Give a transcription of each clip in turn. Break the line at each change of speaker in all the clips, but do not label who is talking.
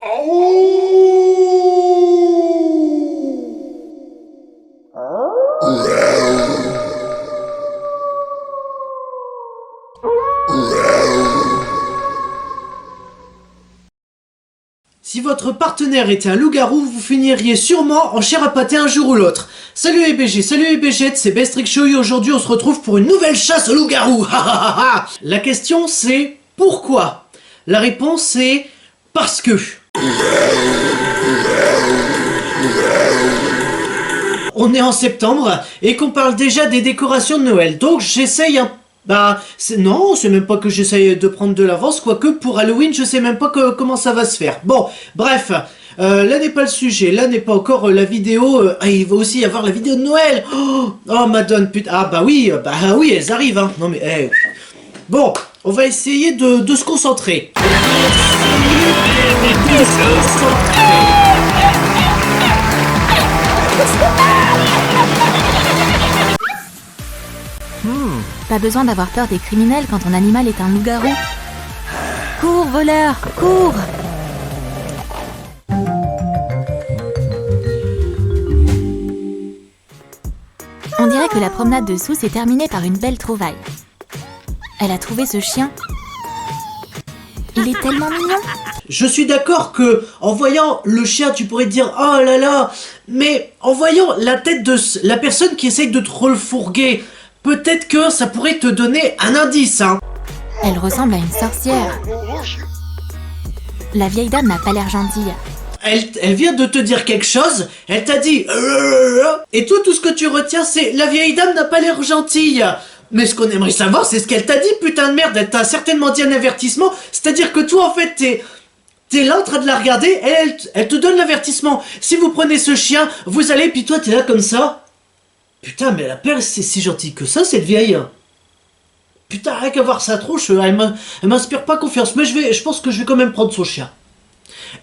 Si votre partenaire était un loup-garou, vous finiriez sûrement en chair à pâté un jour ou l'autre. Salut EBG, salut EBG, c'est Bestrick Show et aujourd'hui on se retrouve pour une nouvelle chasse au loup-garou. La question c'est pourquoi? La réponse c'est parce que. On est en septembre et qu'on parle déjà des décorations de Noël, donc j'essaye un... non, c'est même pas que j'essaye de prendre de l'avance, quoique pour Halloween, je sais même pas comment ça va se faire. Bon, bref, là n'est pas le sujet, là n'est pas encore la vidéo, il va aussi y avoir la vidéo de Noël. Oh Madone, putain, bah oui, elles arrivent, hein. Non mais, Bon, on va essayer de se concentrer.
Pas besoin d'avoir peur des criminels quand ton animal est un loup-garou. Cours, voleur, cours! On dirait que la promenade de Sue s'est terminée par une belle trouvaille. Elle a trouvé ce chien. Il est tellement mignon.
Je suis d'accord que, en voyant le chien, tu pourrais te dire « Oh là là !» Mais en voyant la tête de la personne qui essaye de te refourguer, peut-être que ça pourrait te donner un indice, hein.
Elle ressemble à une sorcière. La vieille dame n'a pas l'air gentille.
Elle vient de te dire quelque chose, elle t'a dit « Et toi, tout ce que tu retiens, c'est « La vieille dame n'a pas l'air gentille !» Mais ce qu'on aimerait savoir, c'est ce qu'elle t'a dit, putain de merde. Elle t'a certainement dit un avertissement, c'est-à-dire que toi, en fait, t'es là en train de la regarder, et elle te donne l'avertissement. Si vous prenez ce chien, vous allez, puis toi, t'es là comme ça. Putain, mais la perle, c'est si gentil que ça, cette vieille. Putain, rien qu'à voir sa tronche, elle m'inspire pas confiance. Mais je pense que je vais quand même prendre son chien.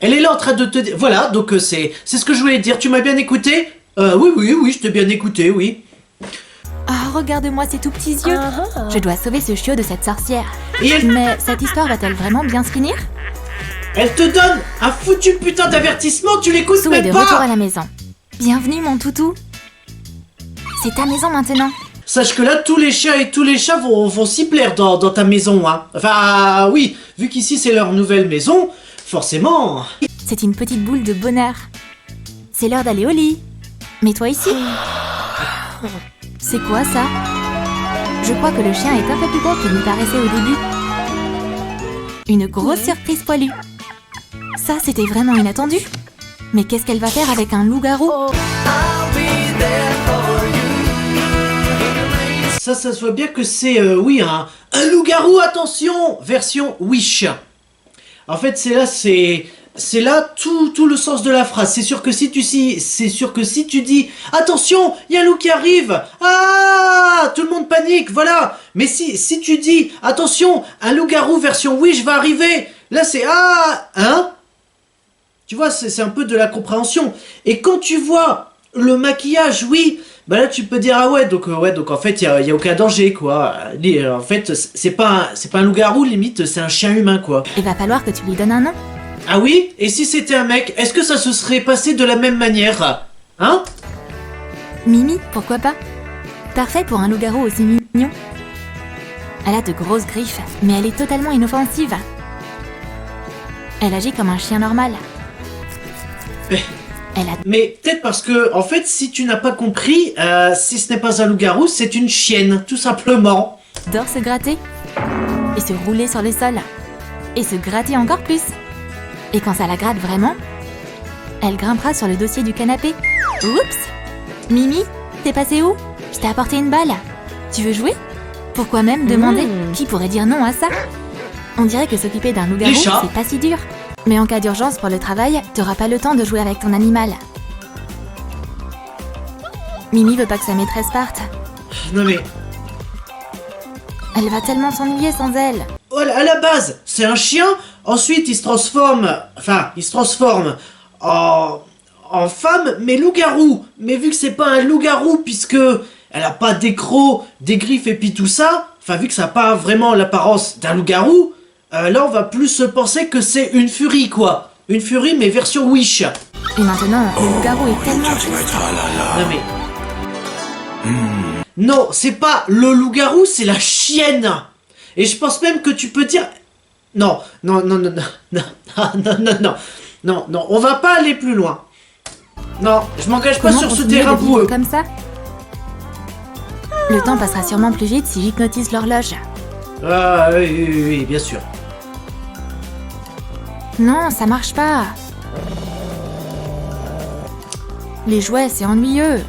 Elle est là en train de te dire... Voilà, donc c'est ce que je voulais te dire. Tu m'as bien écouté? Oui, je t'ai bien écouté, oui.
Oh, regarde-moi ces tout petits yeux. Je dois sauver ce chiot de cette sorcière.
Et
Mais cette histoire va-t-elle vraiment bien se finir?
elle te donne un foutu putain d'avertissement, tu l'écoutes
Sue est de
même
retour à
pas.
la maison. Bienvenue, mon toutou. C'est ta maison maintenant.
Sache que là, tous les chiens et tous les chats vont s'y plaire dans ta maison, hein. Enfin, oui, vu qu'ici c'est leur nouvelle maison, forcément...
C'est une petite boule de bonheur. C'est l'heure d'aller au lit. Mets-toi ici. C'est quoi ça? Je crois que le chien est un peu plus gros qu'il ne paraissait au début. Une grosse surprise poilue. Ça, c'était vraiment inattendu. Mais qu'est-ce qu'elle va faire avec un loup-garou?
Ça se voit bien que c'est, oui, un loup-garou, attention, version Wish. En fait, c'est là tout le sens de la phrase. C'est sûr que si tu dis attention, il y a un loup qui arrive. Ah, tout le monde panique, voilà. Mais si tu dis attention, un loup-garou version Wish va arriver. Là, c'est hein? Tu vois, c'est un peu de la compréhension. Et quand tu vois le maquillage, oui, bah là tu peux dire ah ouais, donc en fait il y a aucun danger quoi. En fait, c'est pas un loup-garou, limite c'est un chien humain quoi.
Il va falloir que tu lui donnes un nom.
Ah oui? Et si c'était un mec, est-ce que ça se serait passé de la même manière? Hein?
Mimi, pourquoi pas? Parfait pour un loup-garou aussi mignon. Elle a de grosses griffes, mais elle est totalement inoffensive. Elle agit comme un chien normal.
Mais peut-être parce que, en fait, si tu n'as pas compris, si ce n'est pas un loup-garou, c'est une chienne, tout simplement.
Adore se gratter et se rouler sur le sol et se gratter encore plus. Et quand ça la gratte vraiment, elle grimpera sur le dossier du canapé. Oups! Mimi, t'es passé où? Je t'ai apporté une balle. Tu veux jouer? Pourquoi même demander? Qui pourrait dire non à ça? On dirait que s'occuper d'un loup-garou, c'est pas si dur. Mais en cas d'urgence pour le travail, t'auras pas le temps de jouer avec ton animal. Mimi veut pas que sa maîtresse parte.
Non mais...
Elle va tellement s'ennuyer sans elle.
Oh, à la base, c'est un chien, ensuite il se transforme en femme, mais loup-garou. Mais vu que c'est pas un loup-garou, puisque elle a pas d'écrou, des griffes et puis tout ça, enfin vu que ça n'a pas vraiment l'apparence d'un loup-garou, là on va plus penser que c'est une furie quoi. Une furie, mais version Wish.
Et maintenant, le loup-garou est tellement triste.
Non mais... Non, c'est pas le loup-garou, c'est la chienne. Et je pense même que tu peux dire... Non, non, non, non, non, non, non, non, non, non, non, on va pas aller plus loin. Non, je m'engage pas
Comment
sur ce
continuer
terrain
de vivre
boueux.
comme ça? Le temps passera sûrement plus vite si j'hypnotise l'horloge.
Ah oui, oui, oui, oui, bien sûr.
Non, ça marche pas. Les jouets, c'est ennuyeux.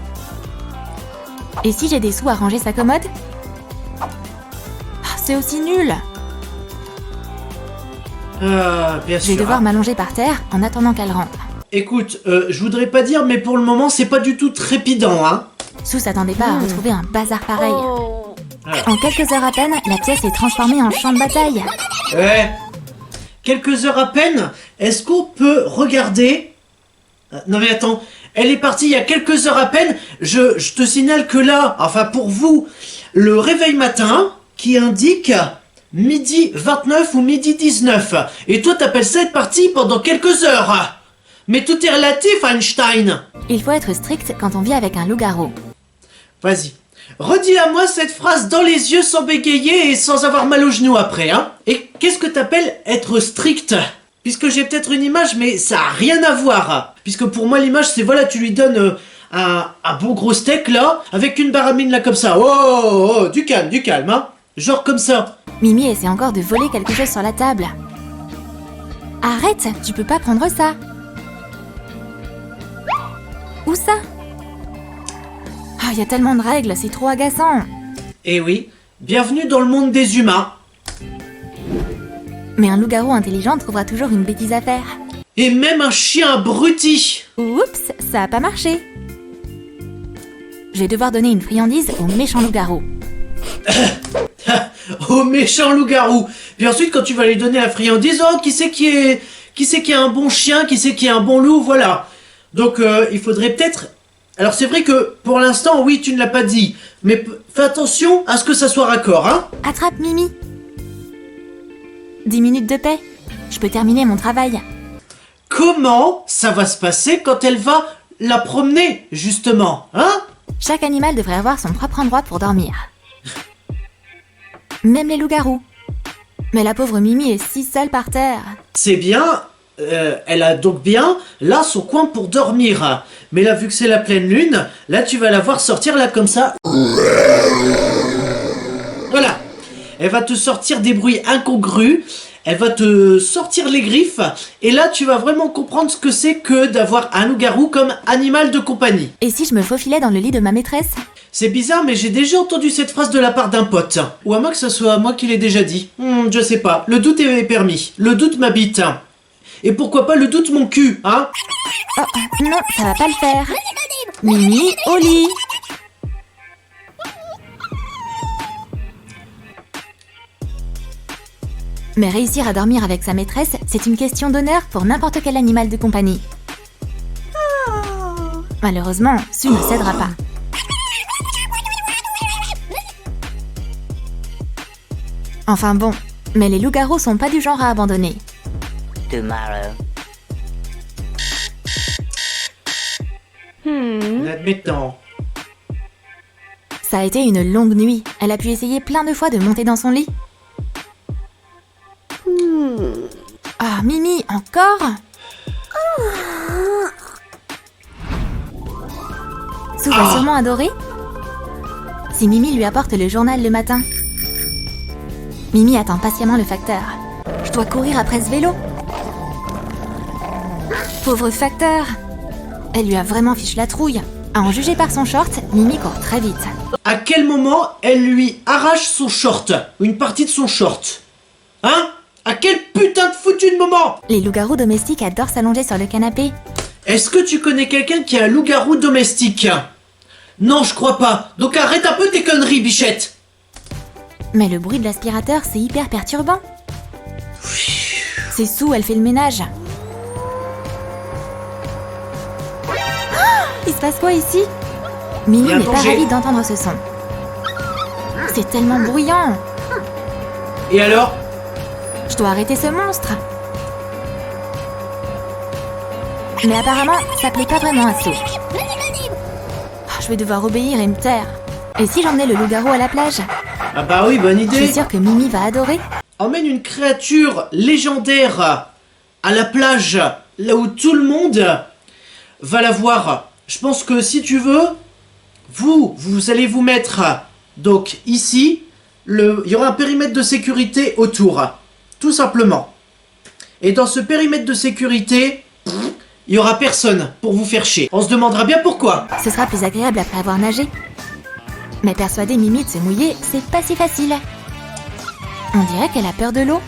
Et si j'ai des sous à ranger sa commode? Ah, c'est aussi nul.
Ah, bien
Je vais
sûr.
devoir m'allonger par terre en attendant qu'elle rentre.
Écoute, je voudrais pas dire, mais pour le moment, c'est pas du tout trépidant, hein.
Sous s'attendait pas à retrouver un bazar pareil.
Ah.
En quelques heures à peine, la pièce est transformée en champ de bataille.
Ouais. Quelques heures à peine, est-ce qu'on peut regarder... Non mais attends, elle est partie il y a quelques heures à peine. Je te signale que là, enfin pour vous, le réveil matin qui indique midi 29 ou midi 19. Et toi t'appelles ça être parti pendant quelques heures. Mais tout est relatif, Einstein.
Il faut être strict quand on vit avec un loup-garou.
Vas-y. Redis-la-moi cette phrase dans les yeux sans bégayer et sans avoir mal aux genoux après, hein. Et qu'est-ce que t'appelles être strict? Puisque j'ai peut-être une image, mais ça a rien à voir. Puisque pour moi, l'image, c'est voilà, tu lui donnes un bon gros steak, là, avec une baramine, là, comme ça. Oh, oh, oh, du calme, hein. Genre comme ça.
Mimi essaie encore de voler quelque chose sur la table. Arrête, tu peux pas prendre ça. Où ça? Ah, il y a tellement de règles, c'est trop agaçant.
Eh oui, bienvenue dans le monde des humains.
Mais un loup-garou intelligent trouvera toujours une bêtise à faire.
Et même un chien abruti.
Oups, ça a pas marché. Je vais devoir donner une friandise au méchant loup-garou.
Au méchant loup-garou. Puis ensuite, quand tu vas lui donner la friandise, oh, qui c'est qui est un bon chien, qui c'est qui est un bon loup, voilà. Donc, il faudrait peut-être... Alors, c'est vrai que, pour l'instant, oui, tu ne l'as pas dit. Mais fais attention à ce que ça soit raccord, hein.
Attrape Mimi. 10 minutes de paix. Je peux terminer mon travail.
Comment ça va se passer quand elle va la promener, justement, hein?
Chaque animal devrait avoir son propre endroit pour dormir. Même les loups-garous. Mais la pauvre Mimi est si seule par terre.
C'est bien, elle a donc bien, là, son coin pour dormir. Mais là, vu que c'est la pleine lune, là, tu vas la voir sortir, là, comme ça. Voilà. Elle va te sortir des bruits incongrus, elle va te sortir les griffes, et là, tu vas vraiment comprendre ce que c'est que d'avoir un loup-garou comme animal de compagnie.
Et si je me faufilais dans le lit de ma maîtresse?
C'est bizarre, mais j'ai déjà entendu cette phrase de la part d'un pote. Ou à moins que ce soit moi qui l'ai déjà dit. Je sais pas. Le doute est permis. Le doute m'habite. Et pourquoi pas le doute mon cul, hein?
Oh, non, ça va pas le faire. Mimi, au lit. Mais réussir à dormir avec sa maîtresse, c'est une question d'honneur pour n'importe quel animal de compagnie. Malheureusement, Sue ne cédera pas. Enfin bon, mais les loups-garous sont pas du genre à abandonner.
Tomorrow.
Admettons.
Ça a été une longue nuit. Elle a pu essayer plein de fois de monter dans son lit. Ah, Mimi, encore? Sue va sûrement adorer. Si Mimi lui apporte le journal le matin. Mimi attend patiemment le facteur. Je dois courir après ce vélo. Pauvre facteur. Elle lui a vraiment fichu la trouille. À en juger par son short, Mimi court très vite.
À quel moment elle lui arrache son short? Une partie de son short? Hein? À quel putain de foutu de moment?
Les loups-garous domestiques adorent s'allonger sur le canapé.
Est-ce que tu connais quelqu'un qui a un loup-garou domestique? Non, je crois pas. Donc arrête un peu tes conneries, bichette.
Mais le bruit de l'aspirateur, c'est hyper perturbant. C'est Sue, elle fait le ménage. Il se passe quoi ici? Mimi
Bien
n'est pas
danger.
ravie d'entendre ce son. C'est tellement bruyant.
Et alors?
Je dois arrêter ce monstre. Mais apparemment, ça plaît pas vraiment à Saut. Je vais devoir obéir et me taire. Et si j'emmenais le loup-garou à la plage?
Ah bah oui, bonne
Je
idée.
suis sûre que Mimi va adorer.
Emmène une créature légendaire à la plage, là où tout le monde va la voir. Je pense que si tu veux, vous allez vous mettre donc ici, il y aura un périmètre de sécurité autour, tout simplement. Et dans ce périmètre de sécurité, il y aura personne pour vous faire chier. On se demandera bien pourquoi.
Ce sera plus agréable après avoir nagé. Mais persuader Mimi de se mouiller, c'est pas si facile. On dirait qu'elle a peur de l'eau.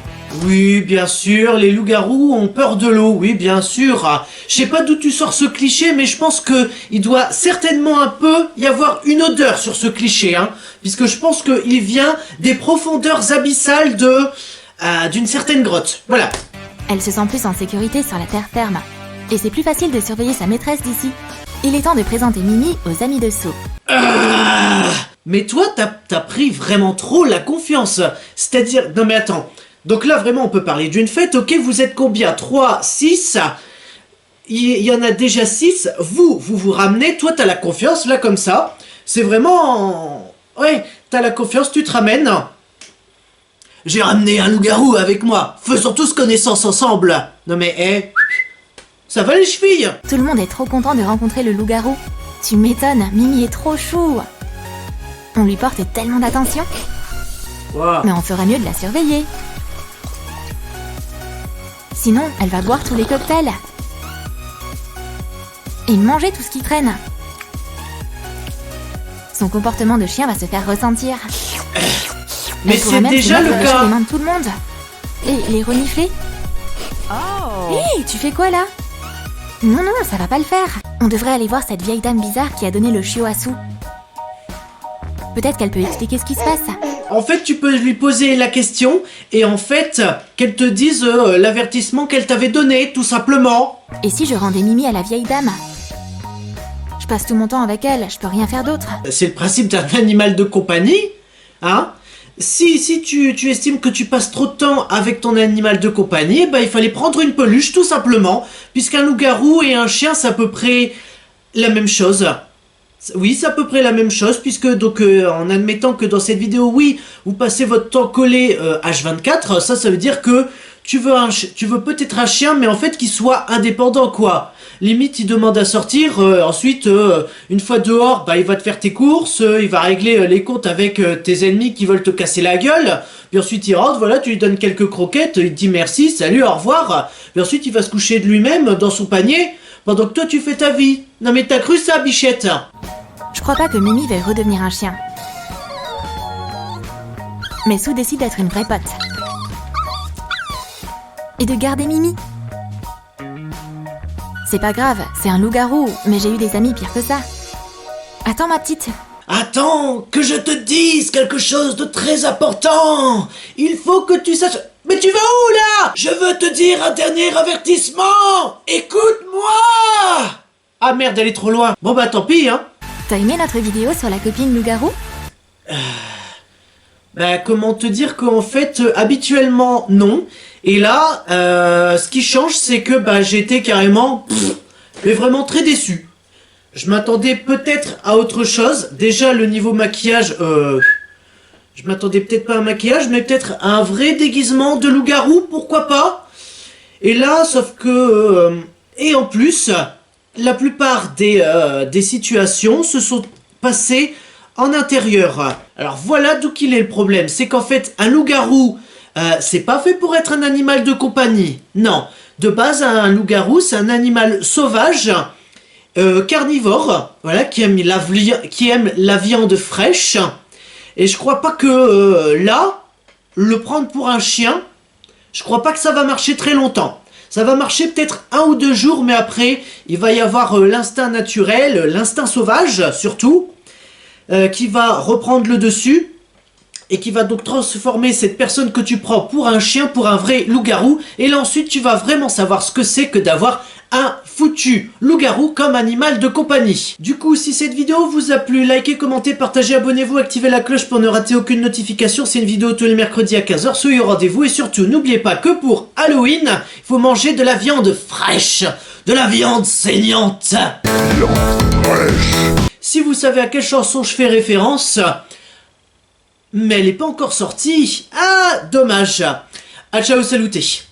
Oui, bien sûr, les loups-garous ont peur de l'eau, oui, bien sûr. Je sais pas d'où tu sors ce cliché, mais je pense que il doit certainement un peu y avoir une odeur sur ce cliché, hein, puisque je pense qu'il vient des profondeurs abyssales d'une certaine grotte. Voilà.
Elle se sent plus en sécurité sur la terre ferme. Et c'est plus facile de surveiller sa maîtresse d'ici. Il est temps de présenter Mimi aux amis de Saut.
Mais toi, t'as pris vraiment trop la confiance. C'est-à-dire... Non mais attends. Donc là, vraiment, on peut parler d'une fête. Ok, vous êtes combien? 3, 6. Il y en a déjà 6. Vous ramenez. Toi, t'as la confiance, là, comme ça. C'est vraiment... Ouais, t'as la confiance, tu te ramènes. J'ai ramené un loup-garou avec moi. Faisons tous connaissance ensemble. Non mais, ça va les chevilles?
Tout le monde est trop content de rencontrer le loup-garou. Tu m'étonnes, Mimi est trop chou. On lui porte tellement d'attention.
Wow.
Mais on ferait mieux de la surveiller. Sinon, elle va boire tous les cocktails. Et manger tout ce qui traîne. Son comportement de chien va se faire ressentir.
Mais c'est déjà le
Les
cas.
mains de tout le monde. Et les renifler. Hé, tu fais quoi là? Non, ça va pas le faire. On devrait aller voir cette vieille dame bizarre qui a donné le chiot à Sou. Peut-être qu'elle peut expliquer ce qui se passe.
En fait, tu peux lui poser la question et en fait, qu'elle te dise l'avertissement qu'elle t'avait donné, tout simplement.
Et si je rendais Mimi à la vieille dame? Je passe tout mon temps avec elle, je peux rien faire d'autre.
C'est le principe d'un animal de compagnie, hein. Si tu estimes que tu passes trop de temps avec ton animal de compagnie, bah il fallait prendre une peluche, tout simplement, puisqu'un loup-garou et un chien, c'est à peu près la même chose. Oui, c'est à peu près la même chose, puisque donc en admettant que dans cette vidéo, oui, vous passez votre temps collé H24, ça veut dire que tu veux peut-être un chien, mais en fait qu'il soit indépendant, quoi. Limite, il demande à sortir, ensuite, une fois dehors, bah il va te faire tes courses, il va régler les comptes avec tes ennemis qui veulent te casser la gueule, puis ensuite il rentre, voilà, tu lui donnes quelques croquettes, il te dit merci, salut, au revoir, puis ensuite il va se coucher de lui-même dans son panier, pendant que toi tu fais ta vie. Non mais t'as cru ça, bichette?
Je crois pas que Mimi veuille redevenir un chien. Mais Sou décide d'être une vraie pote. Et de garder Mimi. C'est pas grave, c'est un loup-garou, mais j'ai eu des amis pires que ça. Attends ma petite.
Attends, que je te dise quelque chose de très important. Il faut que tu saches... Mais tu vas où là? Je veux te dire un dernier avertissement. Écoute-moi. Ah merde, elle est trop loin. Bon bah tant pis, hein.
T'as aimé notre vidéo sur la copine loup-garou?
Bah comment te dire qu'en fait, habituellement, non. Et là, ce qui change, c'est que bah j'ai été carrément... mais vraiment très déçu. Je m'attendais peut-être à autre chose. Déjà, le niveau maquillage... je m'attendais peut-être pas à un maquillage, mais peut-être à un vrai déguisement de loup-garou, pourquoi pas. Et là, sauf que... et en plus, la plupart des situations se sont passées en intérieur. Alors voilà d'où qu'il est le problème. C'est qu'en fait, un loup-garou, c'est pas fait pour être un animal de compagnie. Non. De base, un loup-garou, c'est un animal sauvage, carnivore, voilà, qui aime la viande fraîche. Et je crois pas que là, le prendre pour un chien, je crois pas que ça va marcher très longtemps. Ça va marcher peut-être 1 ou 2 jours, mais après, il va y avoir l'instinct naturel, l'instinct sauvage surtout, qui va reprendre le dessus et qui va donc transformer cette personne que tu prends pour un chien, pour un vrai loup-garou. Et là ensuite, tu vas vraiment savoir ce que c'est que d'avoir un foutu loup-garou comme animal de compagnie. Du coup, si cette vidéo vous a plu, likez, commentez, partagez, abonnez-vous, activez la cloche pour ne rater aucune notification. C'est une vidéo tous les mercredis à 15h, soyez au rendez-vous. Et surtout, n'oubliez pas que pour Halloween, il faut manger de la viande fraîche. de la viande saignante. Si vous savez à quelle chanson je fais référence, mais elle n'est pas encore sortie. Ah, dommage. Ah, ciao, saluté.